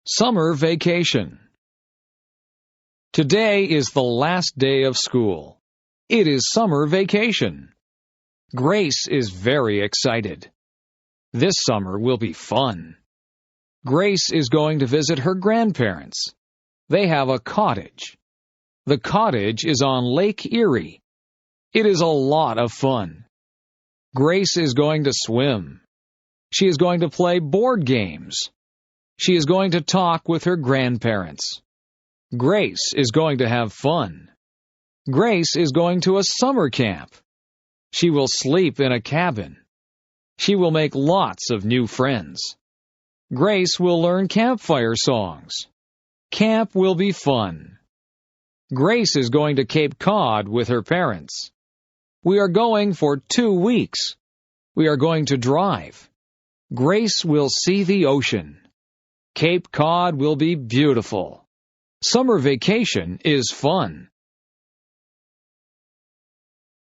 Summer vacation. Today is the last day of school. It is summer vacation. Grace is very excited. This summer will be fun. Grace is going to visit her grandparents. They have a cottage. The cottage is on Lake Erie. It is a lot of fun. Grace is going to swim. She is going to play board games. She is going to talk with her grandparents. Grace is going to have fun. Grace is going to a summer camp. She will sleep in a cabin. She will make lots of new friends. Grace will learn campfire songs. Camp will be fun. Grace is going to Cape Cod with her parents. We are going for 2 weeks. We are going to drive. Grace will see the ocean. Cape Cod will be beautiful. Summer vacation is fun.